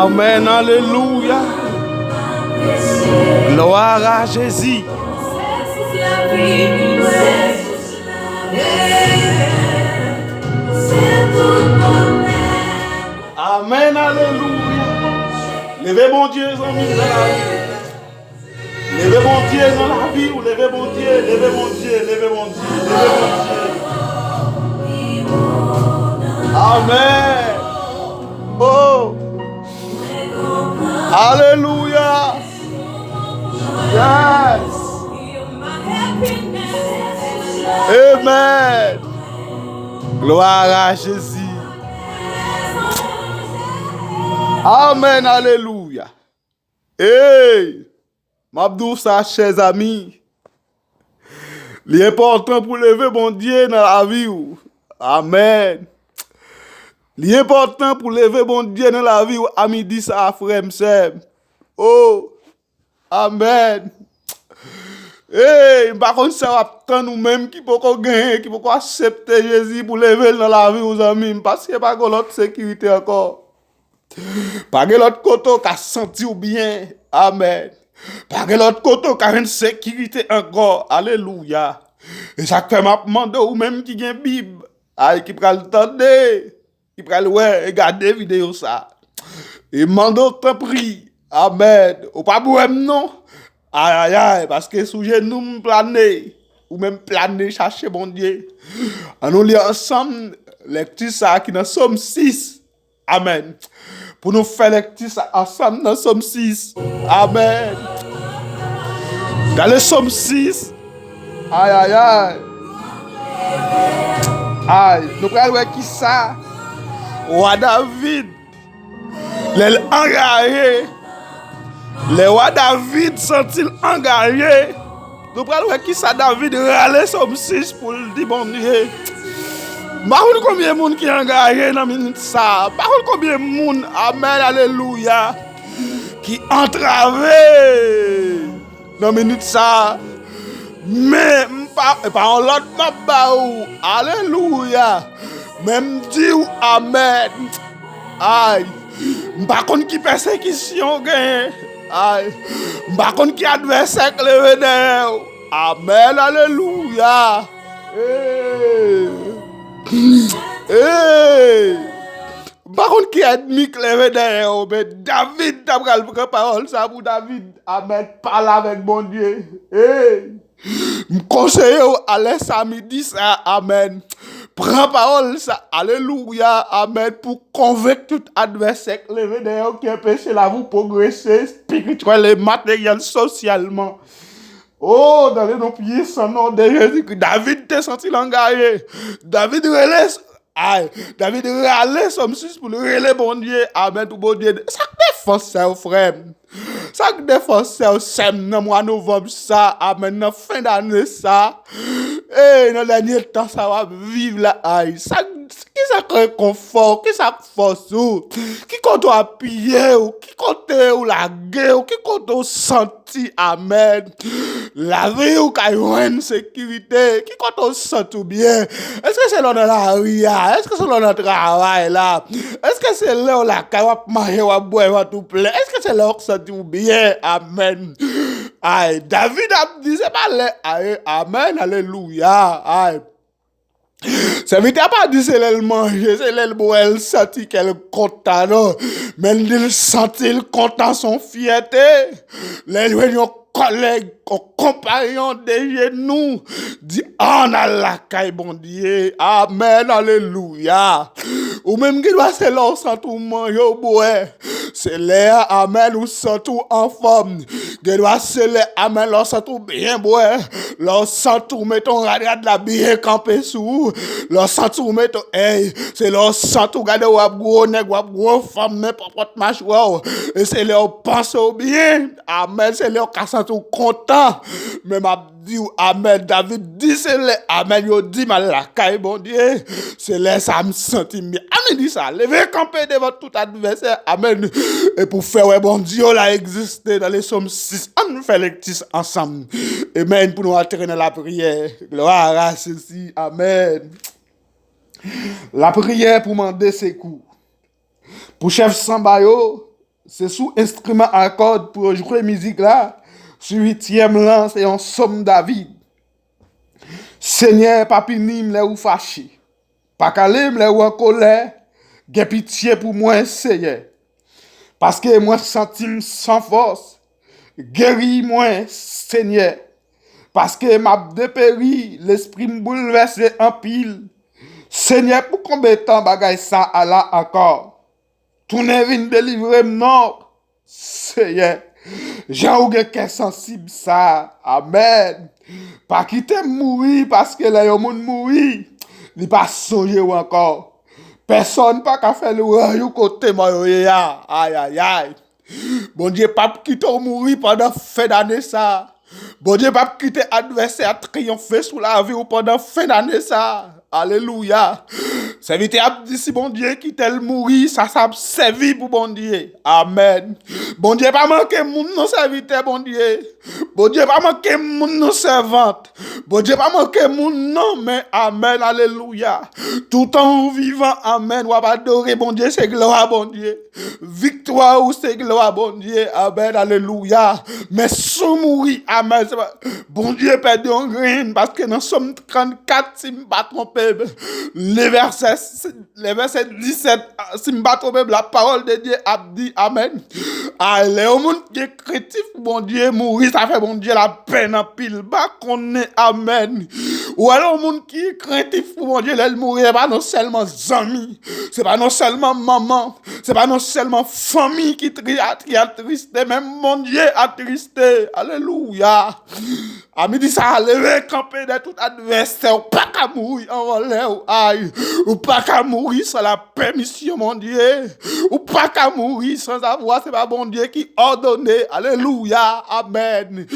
Amen, alléluia. Gloire à Jésus. Amen, alléluia. Levez mon Dieu, les amis, dans la vie. Levez mon Dieu dans la vie, ou levez mon Dieu, levez mon Dieu, levez mon Dieu, levez mon Dieu. Amen. Oh. Alléluia. Yes. Amen. Gloire à Jésus. Amen. Alléluia. Hey. M'abdou ça, chers amis. L'important pour lever mon Dieu dans la vie. Amen. L'important pour lever mon Dieu dans la vie, à midi, ça, frère, m'sem. Oh, amen. Hey, par contre, ça va attendre nous-mêmes qui peut gagner, qui peut accepter Jésus pour lever dans la vie, aux amis, parce qu'il n'y a pas l'autre sécurité encore. Pas de l'autre côté qui a senti bien. Amen. Pas de l'autre côté qui a une sécurité encore. Alléluia. Et ça fait m'a demandé ou même qui a une Bible, qui prend le temps qui prend ouais, regarder vidéo ça. Et mando te prie. Amen. Ou pas bohème non. Aïe aïe parce que sous nous planer ou même planer chercher bon Dieu. On nous lit ensemble lecture ça qui dans Somme 6. Amen. Pour nous faire lecture ça ensemble dans Somme 6. Amen. Dans le Somme 6. Aïe aïe aïe. Aïe, nous prenons qui ça? Roi David, les engagés, les rois David sont-ils engagés? Nous prenons qui ça David râler Somme 6 pour le dire bon Dieu. Par contre, combien de monde qui est engagé dans la minute ça? Par contre, combien de monde, amen, alléluia, qui entravé dans la minute ça? Mais, par l'autre mabaou, alléluia. Même Dieu, amen. Aïe. Par contre, qui persécution gagne. Aïe. Par contre, qui adversaire levé derrière. Amen, alléluia. Hey. Hey. Par contre, qui ennemi levé derrière. Mais David, t'as pris la parole ça pour David. Amen. Parle avec mon Dieu. Hey. Conseiller à l'aise midi ça, amen. Prends parole ça, alléluia, amen, pour convaincre tout adversaire levé d'ailleurs qui empêche la vous progresser spirituellement et matériellement, socialement. Oh, dans les noms pieds, son nom de Jésus, David t'est senti l'engagé. David relève. Aïe, David râle Somme 6 pour le relais bon Dieu, amen, tout bon Dieu. Ça défense ça, frère. Ça défense ça, c'est dans mois novembre ça, amen, dans fin d'année ça. Et dans le dernier temps, ça va vivre là, aïe. Ça, qui ça crée confort, qui ça force ou, qui compte appuyer ou, qui compte ou la guerre ou, qui compte sentir, amen. La vie ou qu'il y a une sécurité, qui compte sentir bien. Est-ce que c'est là dans la rue? Est-ce que c'est là dans le travail là? Est-ce que c'est là où la caille va manger, va boire, va tout plaire? Est-ce que c'est là où ça dit bien? Amen. Aïe, David a dit, c'est pas là. Aïe, amen, alléluia. Aïe. Ça veut pas dire c'est le manger, c'est le boire, elle sentit qu'elle content, non. Mais il sentit le content son fierté. Les collègues, compagnons de genoux, dit, on a la caille, bon Dieu, amen, alléluia. Ou même qui doit se là, sans tout manger, boire. C'est là, amen, ou sans tout en forme. Qui doit se là, amen, là, sans tout bien boire. Là, sans tout mettre ton radio de la bien camper sous. Là, sans tout mettre, hey, c'est là, sans tout garder, ou gros nèg, ou gros femme, n'importe mâchoire. Et c'est là, pense au bien. Amen, c'est là, on sans tout content. Mais m'a dit, amen, David dit, c'est là, amen, yo dit, mal la caille, bon Dieu. C'est là, ça me sentit bien. Amen, dit ça, levez camper devant tout adversaire. Amen. Et pour faire, ouais, bon Dieu, là, existé dans les Sommes 6. On fait les petits ensemble. Amen, pour nous attirer dans la prière. Gloire à ceci. Amen. La prière pour demander secours. Pour chef Sambayo, c'est sous instrument à cordes pour jouer musique là. Sur 8e lan, c'est un somme David. Seigneur, papi nim le ou fâché. Pas calme le ou en colère. Gen pitié pour moi, Seigneur. Parce que moi sentim sans force. Guéris moi, Seigneur. Parce que m'a dépéri, l'esprit me bouleversé en pile. Seigneur, pour combien de temps bagay ça à là encore? Tourne vin délivrer non. Seigneur. Jean ou gen sensible ça. Amen. Pas quitter mourir parce que là yon moun mourir. Li pas songer ou encore. Personne pas qu'à faire le royaume côté moi ya. Aïe aïe aïe. Bon Dieu pas quitter mourir pendant fin d'année ça. Bon Dieu pas quitter adversaire triompher sous la vie ou pendant fin d'année ça. Alléluia. Serviteur a dit si bon Dieu qui tel mourir, ça servi pour bon Dieu. Amen. Bon Dieu pas manquer moun non serviteur bon Dieu. Bon Dieu pas manquer moun non servante. Bon Dieu pas manquer moun non mais amen. Alléluia. Tout en vivant amen. Ou va adorer bon Dieu, c'est gloire bon Dieu. Victoire ou c'est gloire bon Dieu. Amen. Alléluia. Mais sans mourir amen. Bon Dieu perdu en grain parce que dans Somme 34 si me pas trompé les versets 17 si me pas trompé la parole de Dieu a dit amen. Allez au monde qui est chrétien bon Dieu mourir ça fait bon Dieu la peine en pile bas qu'on est amen. Ou alors au monde qui est chrétien bon Dieu elle mourir pas non seulement amis, c'est pas non seulement maman, c'est pas non seulement famille qui a tristé même mon Dieu a tristé. Alléluia. A midi ça lever camper de tout adversaire ou pas qu'à mourir en l'air ou aïe ou pas qu'à mourir sans la permission mon Dieu ou pas qu'à mourir sans avoir c'est pas bon Dieu qui ordonne. Alléluia. Amen.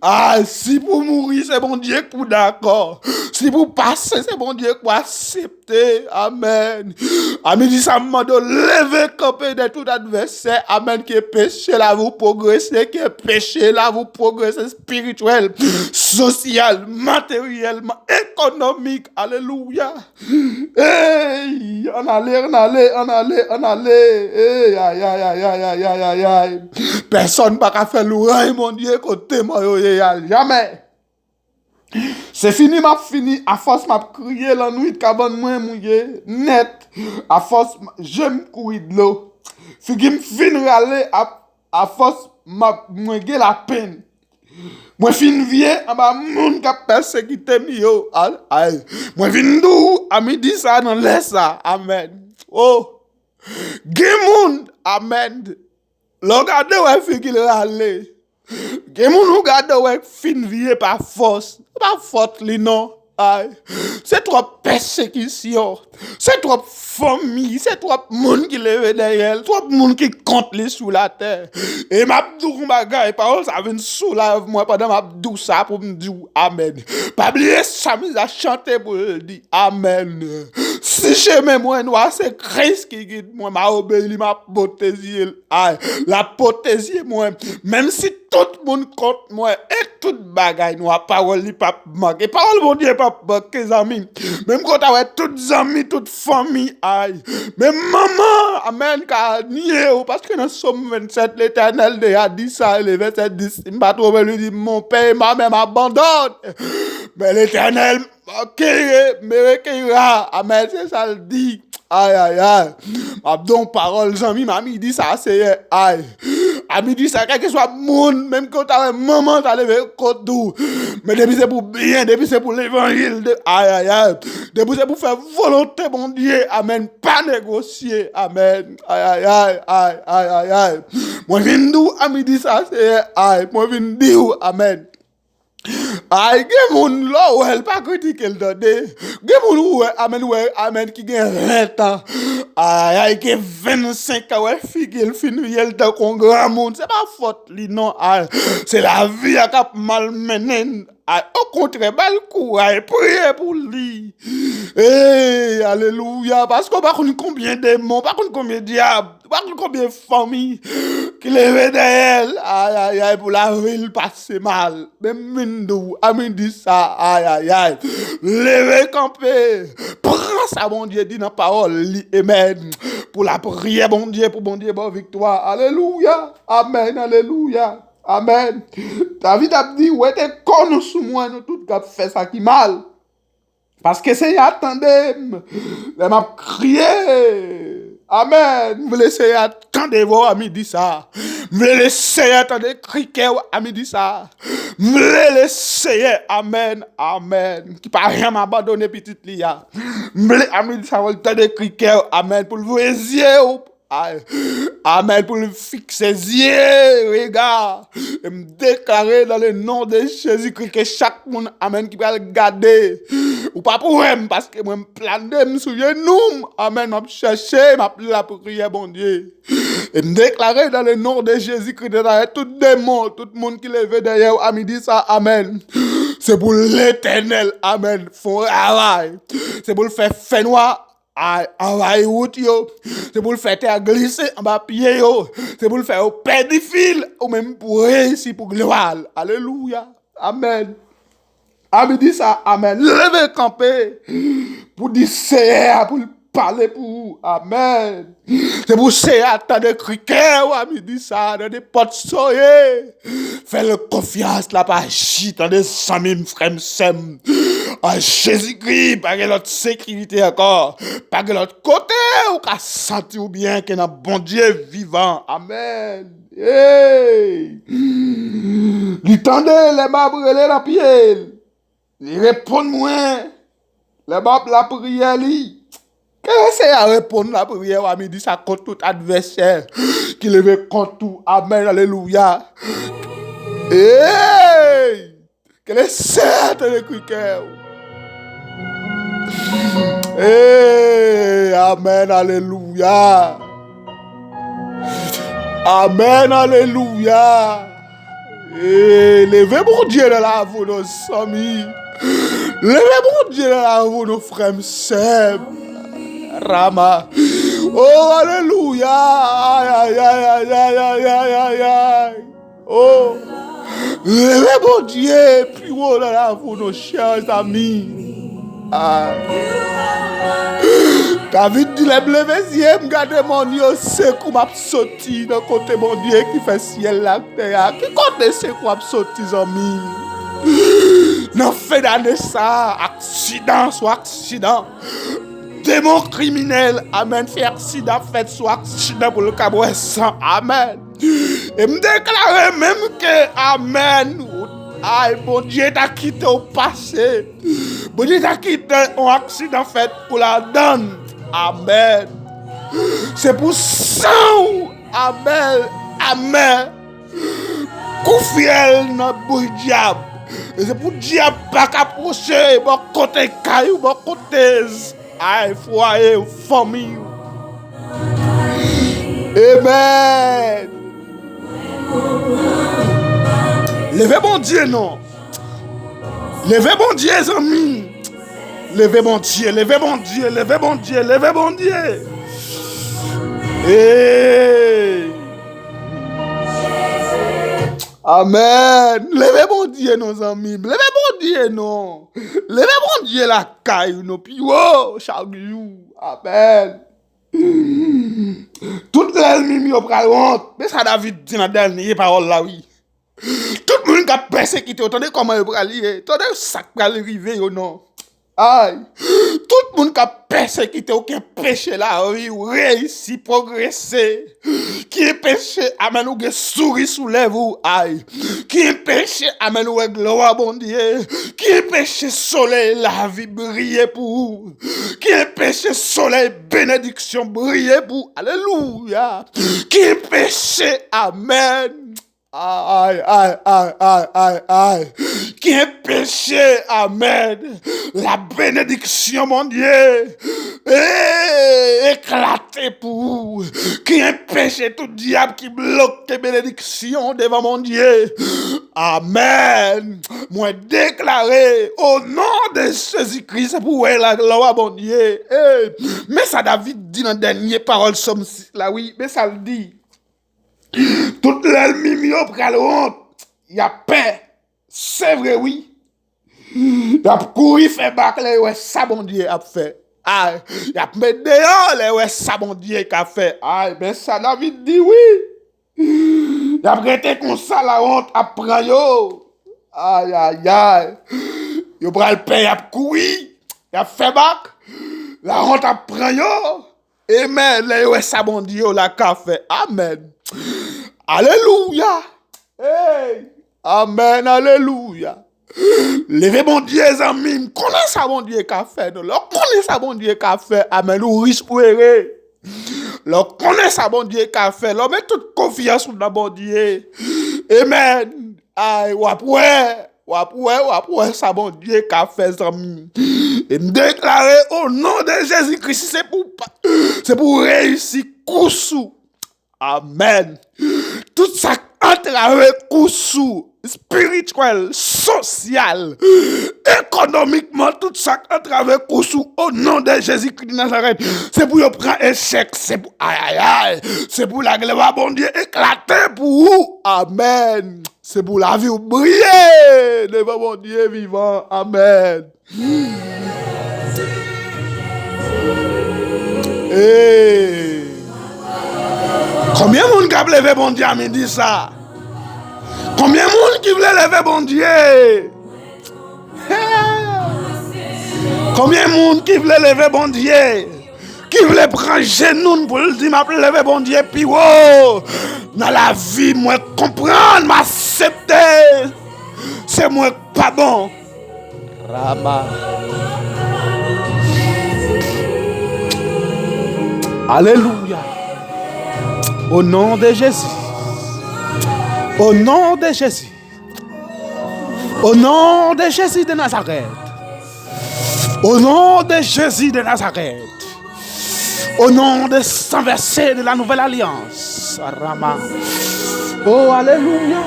Ah si pour mourir c'est bon Dieu pour d'accord, si pour passer c'est bon Dieu pour accepter. Amen. A midi ça m'a de lever camper de tout adversaire. Amen. Qui est péché là vous progresser, qui est péché là vous progresser spirituel, social, matériellement, économique. Alléluia. Hey, on allait. Hey, aïe, aïe, aïe, aïe, aïe, aïe, aïe. Personne pas qu'à faire l'oreille, mon Dieu, côté moi, jamais. C'est fini, m'a fini. À force, m'a crié la nuit, cabane moi, mouillé, net. À force, j'aime courir de l'eau. Figi m'fin râler, à force, m'a mouillé la peine. Moi fin vieux en bas moun qui persécuté yo ay moi vinn dou à midi ça dans laisse ça amen. Oh gen moun amen lo gade ouais fi qu'il râler gen moun ou gade ouais fin vieux par force li non ay c'est trop persécution, c'est trop famille, c'est trop monde qui lève derrière, trop monde qui compte les sous la terre. Et m'a dou bagay parole ça vient soulève moi pendant m'a dou ça pour me dire amen. Pas oublier ça mise à chanter pour dire amen. Si chemin moi noir c'est Christ qui guide moi m'a obéi m'a protéger la protéger moi même si tout le monde compte moi et toute bagay noir parole li pas manquer parole mon Dieu pas manquer amis même quand t'as toutes amis toute famille aïe même maman amen ka nié parce que dans Somme 27 l'Éternel a dit ça le verset 10 il m'a trouvé lui dit mon père ma mère m'abandonne mais l'Éternel me recueillera amen c'est ça le dit. Aïe aïe aïe. Abdon parole Jean-Mi m'a dit ça c'est aïe. A midi ça quel que soit monde même quand ta maman t'a levé côte dou. Mais depuis c'est pour bien, depuis c'est pour l'évangile de aïe aïe aïe. Depuis c'est pour faire volonté mon Dieu. Amen. Pas négocier. Amen. Aïe aïe aïe aïe aïe aïe aïe. Moi viens d'où à midi ça c'est aïe. Moi viens d'où amen. Ay gen moun là ou elle pas critiquer le donné. Gen moun ou amen qui gen 20 ans. Ay gen 25 ans ouais figel fin yel ta kon grand monde, c'est pas faute li non. C'est la vie a cap mal mené. Au contraire, bal courage, priez pour lui. Hey, alléluia. Parce qu'on pas combien de démons, pas combien de diables, pas combien de familles qui lèvent derrière. aïe, aïe, aïe, pour la ville passer mal. Même Mindou, a dit ça, aïe, aïe, aïe. Levez camper. Prends ça, bon Dieu, dit dans la parole, amen. Pour la prière, bon Dieu, bonne victoire. Alléluia, amen, alléluia. Amen. David a dit, ouais, t'es con sous moi, nous tout qui fait ça qui mal. Parce que c'est attendez, je m'a crié. Amen. Je laisse attendre à midi ça. Je laisse attendre crier à midi ça. Je laisse amen, amen. Qui pas rien m'abandonner petite lia. Je à midi ça va attendre crier amen pour le voir yeux. Amen, pour le fixer yeux, regarde, et me déclarer dans le nom de Jésus-Christ que chaque monde, amen, qui va le garder, ou pas pour moi, parce que moi, je plane, je me souviens, nous, amen, je cherche, je la prière, bon Dieu, et me déclarer dans le nom de Jésus-Christ, derrière tout démon, tout le monde qui lève derrière, à midi ça, amen. C'est pour l'éternel, amen, font travail, c'est pour le faire noir. Envahir route yo, c'est pour le faire glisser en bas pied yo, c'est pour le faire perdre du fil ou même pour réussir pour gloire. Alléluia. Amen. Amen dit ça, amen. Levez camper pour dire c'est pour parler pour vous. Amen. C'est pour c'est attendre criquet ou amen dit ça dans des portes soyez. Faites confiance là pas chit dans des 100 000 frères sem. Ah, Jésus-Christ, pas que l'autre sécurité encore, pas que l'autre côté, ou qu'à sentir bien qu'il y a un bon Dieu vivant. Amen. Hey! Il tendait les bas brûler la pied. Il répond moi. Les bas la prière li. Qu'est-ce que c'est à répondre la prière à midi ça contre tout adversaire qui lève contre tout. Amen. Alléluia. Hey! Quel est certain le cœur. Hey, amen, alléluia. Amen, alléluia. Hey, levez mon Dieu de la vous, nos amis. Levez mon Dieu de la vous, nos frères, sœurs. Rama. Oh, alléluia. Aïe, aïe, aïe, aïe, aïe, aïe, aïe, aïe. Oh. Levez mon Dieu, plus haut de la vous, nos chers amis. David dit, les bleuves, regardez mon Dieu, c'est qu'on m'a sorti dans côté mon Dieu qui fait ciel la terre. Qui compte c'est qu'on m'a sorti, amis? Non, fait d'année ça, accident, soit accident. Démon criminel, amen, fait accident, fait soit accident pour le cabouet sang, amen. Et me déclarer même que, amen, aïe, bon Dieu t'a quitté au passé. Bon Dieu t'a quitté un accident fait pour la donne. Amen. C'est pour ça, amen, amen. Koufiel dans le diable. Et c'est pour le diable pas qu'approcher, bon côté caillou, bon côté, aïe, foyer, famille. Amen. Levez bon Dieu, non. Levez bon Dieu, amis. Levez bon Dieu, levez bon Dieu, levez bon Dieu, levez bon Dieu. Hey. Amen. Levez bon Dieu, nos amis. Levez bon Dieu, non. Levez bon Dieu, la caille, nos pieds, chaque jour. Amen. Toute l'ennemi au bras honte. Mais ça, David dit dans la dernière parole là, oui. Tout le monde qui a persécuté, attendez comment il va lier. Attendez ça qui va arriver ou non. Aïe. Tout le monde qui a persécuté, aucun péché là, oui, réussi, progresser. Qui est péché, amen, ou souris sous les vous, aïe. Qui est péché, amen, ou gloire, bon Dieu. Qui est péché, soleil, la vie briller pour vous. Qui est péché, soleil, bénédiction briller pour, alléluia. Qui est péché, amen. Aïe, aïe, aïe, aïe, aïe, aïe. Qui est péché, amen. La bénédiction, mon Dieu. Éclaté pour vous. Qui est péché, tout diable qui bloque tes bénédictions devant mon Dieu. Amen. Moi déclaré au nom de Jésus-Christ pour la gloire, mon Dieu. Mais ça, David dit dans la dernière parole, somme 6, là, oui, mais ça le dit. Toute l'ennemi yo pral honte. Y a paix. C'est vrai, oui. Y a couru fait bac là, ouais, ça bon Dieu a fait. Ah, y a mis dehors là, ouais, ça bon Dieu qu'a fait. Ah, ben ça David dit oui. Y a prêté comme ça la honte apprend yo. Aïe aïe aïe. Yo pral paix, y a couru. Y a fait bac. La honte apprend yo. Amen. Là, ouais, ça bon Dieu la qu'a fait. Amen. Alléluia. Hey. Amen. Alléluia. Levez bon Dieu, amis. Connais ça, bon Dieu, qu'a fait. Connais ça, bon Dieu, qu'a fait. Amen. Nous riche pour errer. Connais ça, bon Dieu, qu'a fait. Met toute confiance dans bon Dieu. Amen. Aïe, wapoué, ça, bon Dieu, qu'a fait, amis. Et me déclarer au nom de Jésus-Christ, c'est pour réussir Koussou. Amen. Tout ça entravé Koussou, spirituel, social, économiquement, tout ça entravé Koussou au nom de Jésus-Christ de Nazareth. C'est pour prendre un chèque, c'est pour aïe aïe aïe, c'est pour la gloire bon Dieu éclater pour vous. Amen. C'est pour la vie briller devant mon Dieu vivant. Amen. Hey. Combien de monde qui a levé bon Dieu à midi ça? Combien de monde qui voulait lever bon Dieu? Combien de monde qui voulait lever bon Dieu? Qui voulait prendre genoux pour le dire m'a lever bon Dieu puis oh, dans la vie moi comprendre, m'accepter. C'est moi pas bon. Rama. Alléluia. Au nom de Jésus. Au nom de Jésus. Au nom de Jésus de Nazareth. Au nom de Jésus de Nazareth. Au nom de sang versé de la nouvelle alliance. Rama. Oh, alléluia.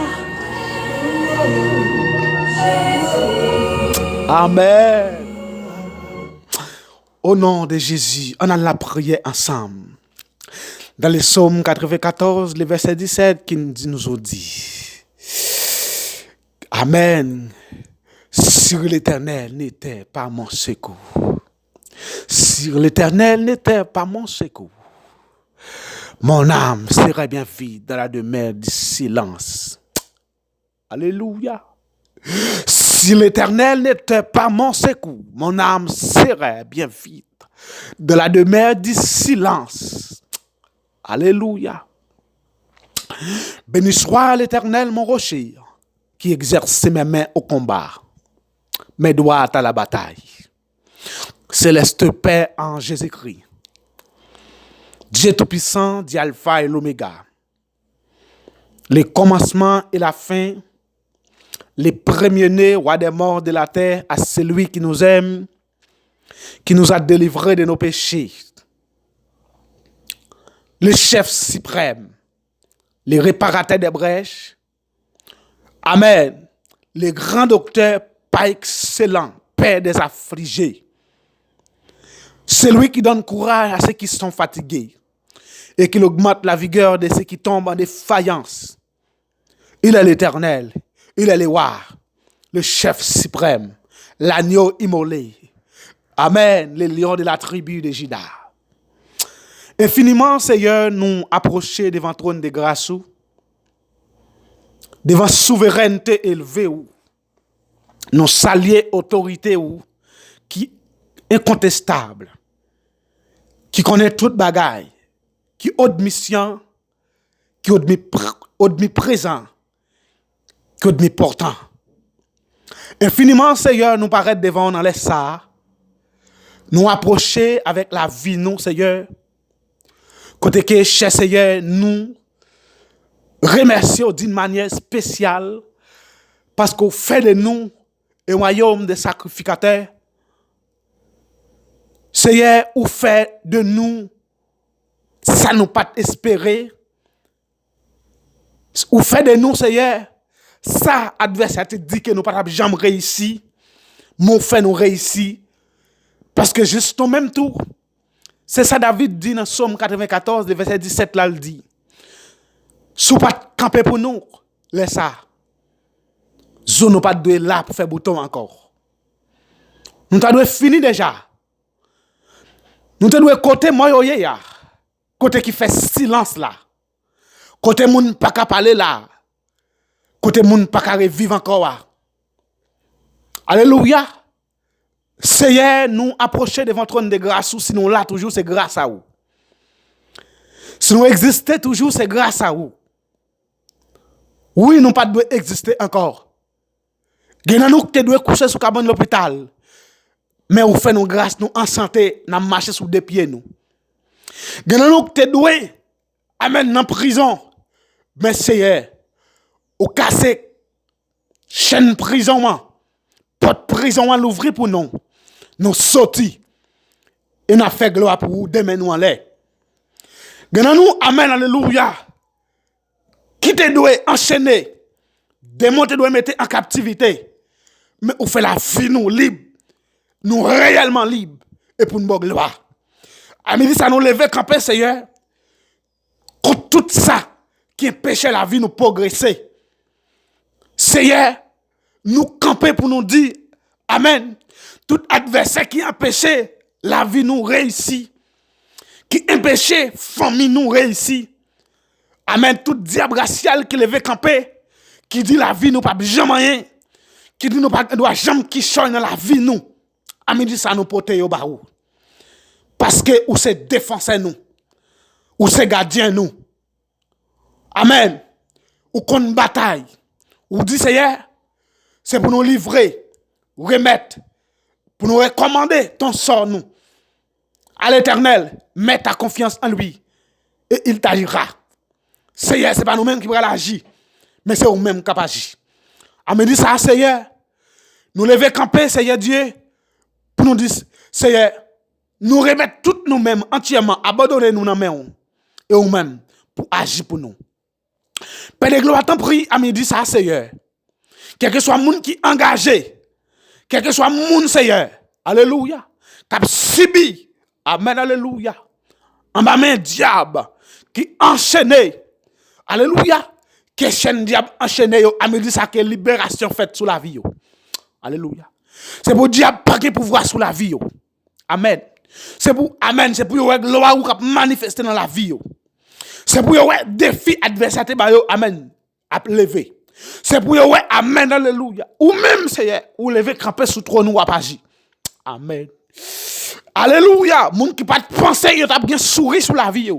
Amen. Au nom de Jésus, on a la prière ensemble. Dans les psaumes 94, le verset 17, qui nous dit Amen. Sur l'Éternel n'était pas mon secours. Sur l'Éternel n'était pas mon secours. Mon âme serait bien vide dans la demeure du silence. Alléluia. Si l'Éternel n'était pas mon secours, mon âme serait bien vide de la demeure du silence. Alléluia. Béni soit l'Éternel, mon rocher, qui exerce mes mains au combat, mes doigts à la bataille. Céleste paix en Jésus-Christ. Dieu Tout-Puissant, dit Alpha et l'Oméga. Le commencement et la fin, les premiers-nés, roi des morts de la terre, à celui qui nous aime, qui nous a délivrés de nos péchés. Le chef suprême, le réparateur des brèches. Amen. Le grand docteur par excellent, Père des affligés. Celui qui donne courage à ceux qui sont fatigués et qui augmente la vigueur de ceux qui tombent en défaillance. Il est l'Éternel, il est le roi, le chef suprême, l'agneau immolé. Amen, le lion de la tribu de Juda. Infiniment, Seigneur, nous approcher devant le trône de grâce, devant souveraineté élevée, nous saluer autorité qui est incontestable, qui connaît toute bagaille, qui est mission, qui est présent, qui est portant. Infiniment, Seigneur, nous paraître devant dans les ça, nous approcher avec la vie, nous, Seigneur, côté que, cher Seigneur, nous remercions d'une manière spéciale parce qu'on fait de nous un royaume de sacrificateurs. Seigneur, ou fait de nous, ça nous pas espérer. Ou fait de nous, Seigneur, ça, adversaire te dit que nous pas jamais réussi. Mon fait nous réussi. Parce que juste au même tour, c'est ça David dit dans Psaume 94, le verset 17, là, il dit. Si vous pas camper pour nous, laisse ça. Zone pas de là pour faire bouton encore. Nous devons finir déjà. Nous devons côté moyoye ya. Côté qui fait silence là. Côté moun pas ka parler là. Côté moun pas ka revivre encore là. Alléluia. Seigneur, nous approcher devant le trône de grâce ou sinon là toujours c'est grâce à vous. Si nous existons toujours c'est grâce à vous. Oui, nous pas de exister encore. Gen nous qui doit coucher sous cabane l'hôpital. Mais vous faites nous grâce nous en santé, nous marcher sous des pieds nous. Gen nous qui doit amen dans prison. Mais Seigneur, ou casser chaîne prison, porte prison l'ouvrir pour nous. Nous sortis et nous fait gloire pour vous demain nous en l'air. Gen nous amen alléluia. Qui te doit enchaîner, démonter doit mettre en captivité. Mais on fait la vie nous libre, nous réellement libres et pour nous gloire. À midi ça nous lever camper Seigneur. Contre tout ça qui empêche la vie nous progresser. Seigneur, nous camper pour nous dire amen. Tout adversaire qui empêche la vie nous réussir, qui empêche famille nous réussir. Amen. Tout diable racial qui levé camper, qui dit la vie nous pas jamais rien, qui dit nous pas doit jamais qui change dans la vie nous. Amen dit ça nous porter au baou. Parce que ou c'est défenseur nous, ou c'est gardien nous. Amen. Ou qu'on bataille, ou dit Seigneur, c'est pour nous livrer, remettre, pour nous recommander ton sort nous. À l'Éternel, mets ta confiance en lui et il t'agira. Seigneur, ce n'est pas nous-mêmes qui allons agir, mais c'est nous-mêmes qui agir. Amen dit ça, Seigneur. Nous lever camper, Seigneur Dieu, pour nous dire, Seigneur, nous remettre tout nous-mêmes entièrement, abandonner nous dans main et nous-mêmes pour agir pour nous. Père de gloire, t'en prie, Amen dit ça, Seigneur. Quel que soit le monde qui est engagé, quel que soit le monde, Seigneur, alléluia, qui a subi, amen, alléluia, en bas main diable qui enchaîné, alléluia, que chaîne diable enchaîné, amen dit ça, que libération faite sous la vie, yo. Alléluia. C'est pour diable pas de pouvoir sous la vie, yo. Amen. C'est pour, amen, c'est pour la gloire qui manifester dans la vie, yo. C'est pour le défi adversaire, amen, à lever. C'est pour ouais, amen, alléluia. Ou même, Seigneur, ou lever camper sous trône ou à agir. Amen. Alléluia. Moun qui pas penser, il a bien souri sur la vie.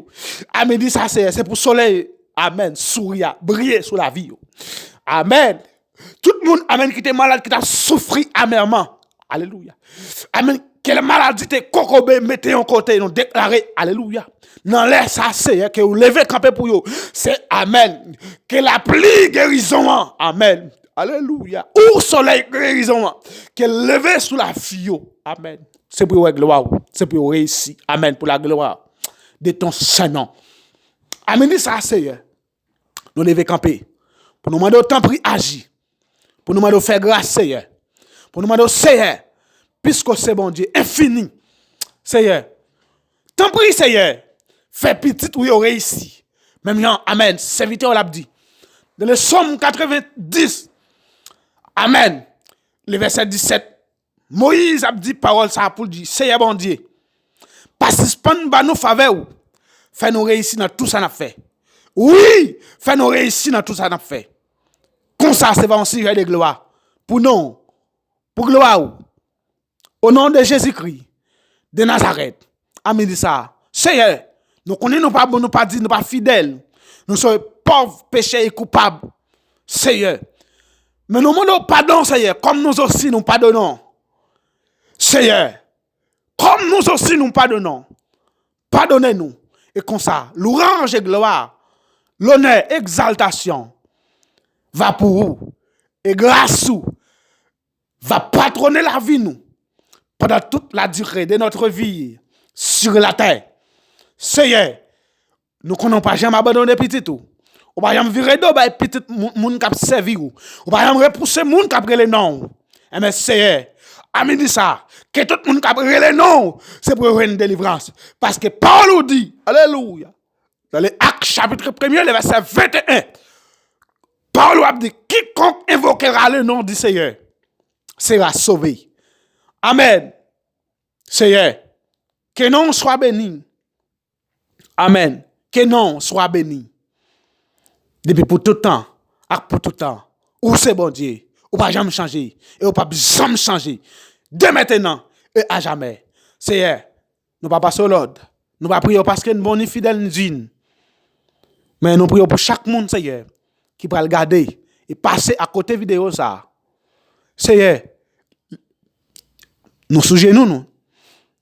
Amen, dit ça, c'est pour soleil. Amen, sourire, briller sur la vie. Amen. Tout le monde, amen, qui était malade, qui t'a souffert amèrement. Alléluia. Amen. Quelle maladie t'es cocobé, mettez en côté, nous déclarer, alléluia. Non, laisse ça, c'est que vous levez camper pour vous. C'est amen. Que la pluie guérison, amen. Alléluia. Ou soleil guérison, que levé sous la vie, amen. C'est pour la gloire, c'est pour réussir, amen, pour la gloire de ton Saint-Nom. Amen, dit ça, Seigneur. Nous lever camper. Pour nous demander autant prix agir. Pour nous demander faire grâce, Seigneur. Pour nous demander, Seigneur, puisque c'est bon Dieu, infini, Seigneur. Tant pis, Seigneur. Fais petit où il réussi. Même là, amen. Serviteur l'a dit. Dans le Somme 90, amen. Le verset 17. Moïse a dit parole ça pour dire, Seigneur bon Dieu, participant à nos faveurs, fais nous réussir dans tout ça n'a fait. Oui, fais nous réussir dans tout ça n'a fait. Comme ça, c'est un sujet de gloire. Pour nous, pour gloire. Au nom de Jésus-Christ, de Nazareth. Amen dit ça. Seigneur, nous connaissons nous pas bon, nous pas dit, nous pas fidèles. Nous sommes pauvres, pécheurs et coupables. Seigneur. Mais nous demandons pardon, Seigneur, comme nous aussi nous pardonnons. Seigneur, comme nous aussi nous pardonnons. Pardonnez-nous. Et comme ça, l'orange et gloire, l'honneur, exaltation, va pour vous. Et grâce vous, va patronner la vie nous. Pendant toute la durée de notre vie sur la terre. Seigneur, nous ne connaissons pas jamais abandonner petit tout. Ou pas jamais virer d'eau, petit moun qui servi ou. Ou pas jamais repousser moun qui a pris les noms. Mais Seigneur, amen dit ça, que tout le monde qui a pris les noms, c'est pour une délivrance. Parce que Paul dit, alléluia, Dans les Actes chapitre 1er, le verset 21. Paul a dit, quiconque invoquera le nom du Seigneur sera sauvé. Amen. Seigneur, que nom soit béni. Amen. Que nom soit béni. Depuis pour tout temps, pour tout temps. Ou c'est bon Dieu, ou pas jamais changer, et ou pas jamais changer. De maintenant et à jamais. Seigneur, nous pas passer l'ordre. Nous pas prier parce que nous sommes fidèles nous disons. Mais nous prions pour chaque monde, Seigneur, qui va le garder et passer à côté vidéo ça. Seigneur, nous sous genoux, nous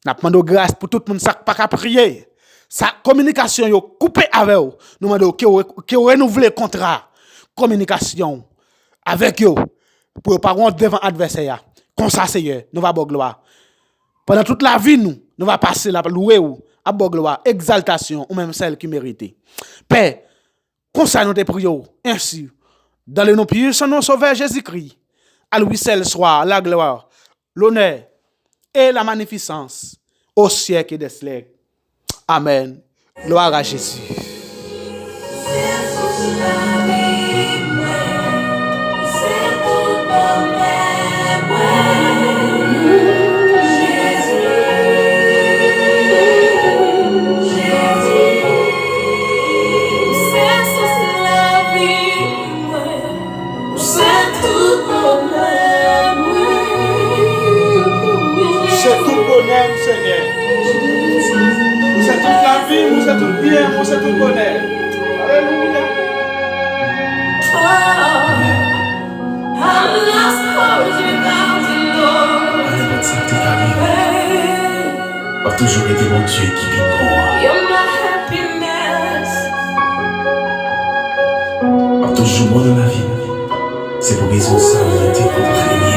demandons grâce pour tout le monde qui n'a pas prier. Sa communication yo coupé avec vous. Nous demandons que renouveler le contrat. Communication avec vous. Pour ne pas rentrer devant l'adversaire. Comme ça, Seigneur, nous va bon gloire. Pendant toute la vie, nous va passer la louer ou à bon gloire, exaltation, ou même celle qui mérite. Père, comme ça, nous te prions ainsi. Dans le nom puissant de notre Sauveur Jésus-Christ, à lui seul soit la gloire, l'honneur et la magnificence au siècle des siècles. Amen. Gloire à Jésus. C'est tout bonheur, Seigneur. C'est toute la vie, c'est tout bien, c'est tout bonheur. Alléluia. A toujours été mon Dieu qui vit pour moi. A toujours moi dans la vie. C'est pour raison ça, il était pour régner.